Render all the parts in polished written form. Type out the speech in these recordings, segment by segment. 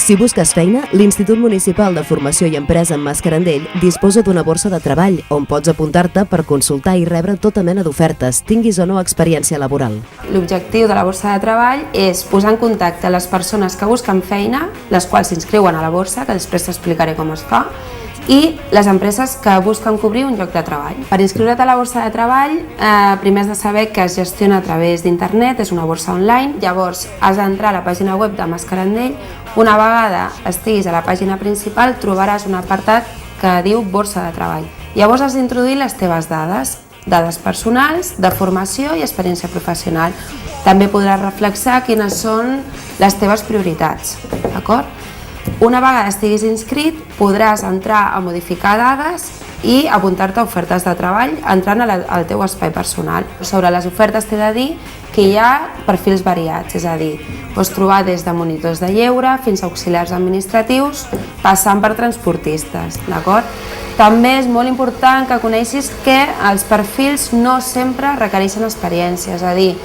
Si busques feina, l'Institut Municipal de Formació i Empresa en Mascarandell disposa d'una borsa de treball on pots apuntar-te per consultar i rebre tota mena d'ofertes, tinguis o no experiència laboral. L'objectiu de la borsa de treball és posar en contacte les persones que busquen feina, les quals s'inscriuen a la borsa, que després t'explicaré com es fa, i les empreses que busquen cobrir un lloc de treball. Per inscriure't a la borsa de treball, primer has de saber que es gestiona a través d'internet, és una borsa online, llavors has d'entrar a la pàgina web de Mascarandell. Una vegada estiguis a la pàgina principal trobaràs un apartat que diu borsa de treball. Llavors has d'introduir les teves dades personals, de formació i experiència professional. També podràs reflexar quines són les teves prioritats, d'acord? Una vegada estiguis inscrit, podràs entrar a modificar dades i apuntar-te a ofertes de treball entrant al teu espai personal. Sobre les ofertes t'he de dir que hi ha perfils variats, és a dir, pots trobar des de monitors de lleure fins a auxiliars administratius, passant per transportistes, d'acord? També és molt important que coneixis que els perfils no sempre requereixen experiència, és a dir,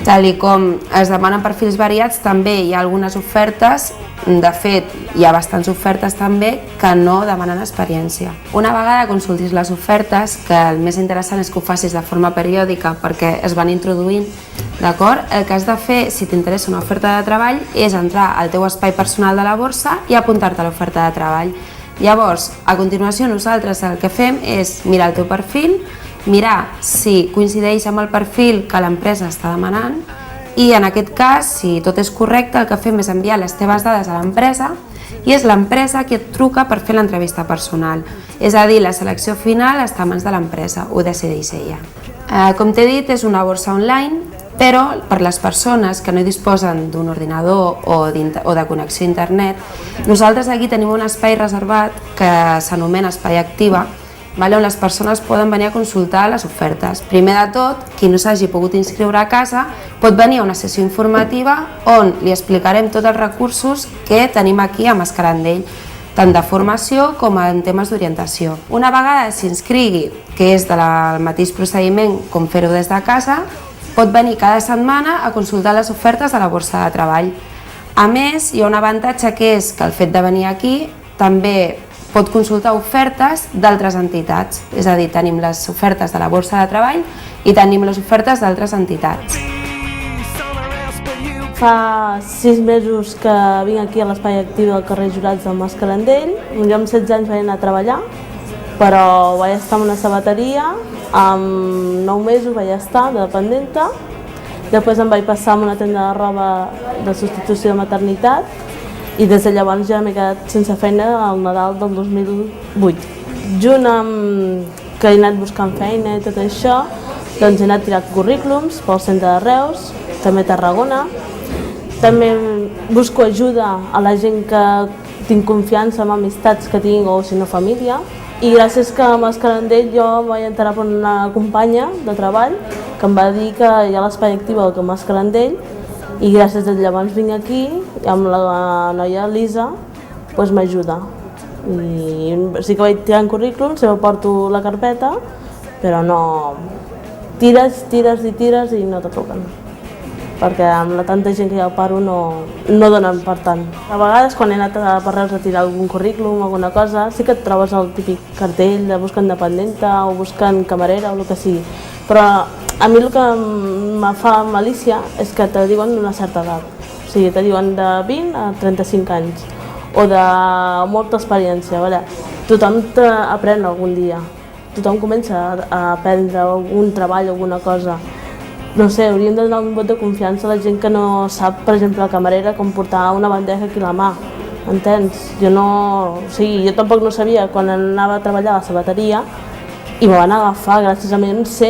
tal com es demanen perfils variats, també hi ha algunes ofertes, de fet, hi ha bastants ofertes també que no demanen experiència. Una vegada consultis les ofertes, que el més interessant és que ho facis de forma periòdica perquè es van introduint, d'acord? El que has de fer, si t'interessa una oferta de treball, és entrar al teu espai personal de la borsa i apuntar-te a l'oferta de treball. Llavors, a continuació, nosaltres el que fem és mirar el teu perfil, mirar si coincideix amb el perfil que l'empresa està demanant i en aquest cas, si tot és correcte, el que fem és enviar les teves dades a l'empresa i és l'empresa qui et truca per fer l'entrevista personal. És a dir, la selecció final està a mans de l'empresa, ho decideix ella. Com t'he dit, és una borsa online, però per les persones que no disposen d'un ordinador o de connexió a internet, nosaltres aquí tenim un espai reservat que s'anomena Espai Activa, on les persones poden venir a consultar les ofertes. Primer de tot, qui no s'hagi pogut inscriure a casa pot venir a una sessió informativa on li explicarem tots els recursos que tenim aquí a Mascarandell, tant de formació com en temes d'orientació. Una vegada s'inscrigui, que és del mateix procediment com fer-ho des de casa, pot venir cada setmana a consultar les ofertes de la borsa de treball. A més, hi ha un avantatge que és que el fet de venir aquí també pot consultar ofertes d'altres entitats, és a dir, tenim les ofertes de la borsa de treball i tenim les ofertes d'altres entitats. Fa 6 mesos que vinc aquí a l'Espai Actiu del carrer Jurats del Mascarandell. Jo amb 16 anys vaig anar a treballar, però vaig estar en una sabateria, amb 9 mesos vaig estar de dependenta, després em vaig passar a una tenda de roba de substitució de maternitat i des de llavors ja m'he quedat sense feina al Nadal del 2008. Junt amb que he anat buscant feina i tot això, doncs he anat tirant currículums pel centre de Reus, també a Tarragona. També busco ajuda a la gent que tinc confiança, amb amistats que tinc o si no família. I gràcies que a Mascarandell jo em vaig enterar per una companya de treball que em va dir que hi ha l'Espai Actiu al Mascarandell i gràcies a llavors vinc aquí i amb la noia Lisa m'ajuda. I sí que vaig tirant currículums, sempre porto la carpeta, però no... Tires i no te truquen. Perquè amb la tanta gent que hi ha al paro no donen per tant. A vegades quan he anat per Reus a tirar algun currículum o alguna cosa, sí que et trobes el típic cartell de buscant dependenta o buscant camarera o el que sigui. Però a mi el que em fa malícia és que te diuen d'una certa edat. O sigui, te diuen de 20 a 35 anys o de molta experiència. Tothom aprèn algun dia, tothom comença a aprendre algun treball, alguna cosa. No sé, hauríem de donar un vot de confiança a la gent que no sap, per exemple, la camarera, com portar una bandeja aquí a la mà. Entens? Jo tampoc no sabia quan anava a treballar a la sabateria i me van agafar, gràcies a ells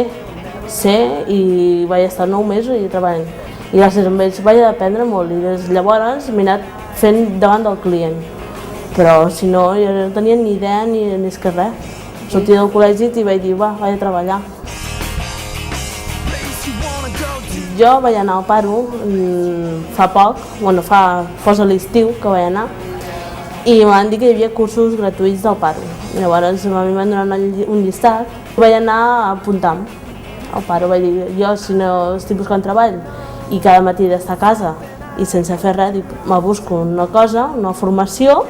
sé i vaig estar 9 mesos i treballant. I gràcies a ells vaig aprendre molt i des de llavors m'he anat fent davant del client. Però si no, jo no tenia ni idea ni és que res. Sortia del col·legi i vaig dir, vaig a treballar. Jo vaig anar al paro fa poc, fos a l'estiu que vaig anar, i em van dir que hi havia cursos gratuïts del paro. Llavors a mi em van donar un llistat, vaig anar a apuntar-me al paro. Vaig dir, jo si no estic buscant treball i cada matí he d'estar a casa i sense fer res me busco una cosa, una formació,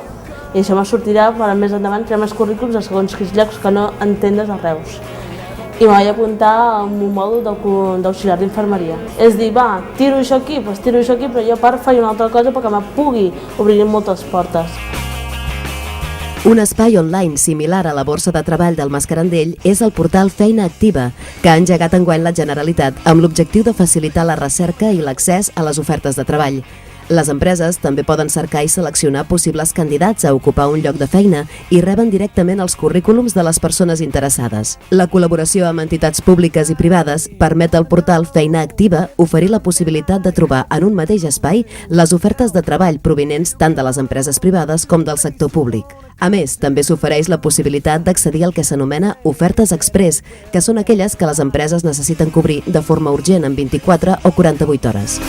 i això me sortirà per més endavant crear més currículums a segons quins llocs que no entendes a Reus. I me vaig apuntar a un mòdul d'auxiliar d'infermeria. És dir, va, tiro això aquí, doncs tiro això aquí, però jo a part faig una altra cosa perquè me pugui obrir moltes portes. Un espai online similar a la borsa de treball del Mascarandell és el portal Feina Activa, que ha engegat enguany la Generalitat amb l'objectiu de facilitar la recerca i l'accés a les ofertes de treball. Les empreses també poden cercar i seleccionar possibles candidats a ocupar un lloc de feina i reben directament els currículums de les persones interessades. La col·laboració amb entitats públiques i privades permet al portal Feina Activa oferir la possibilitat de trobar en un mateix espai les ofertes de treball provinents tant de les empreses privades com del sector públic. A més, també s'ofereix la possibilitat d'accedir al que s'anomena ofertes express, que són aquelles que les empreses necessiten cobrir de forma urgent en 24 o 48 hores.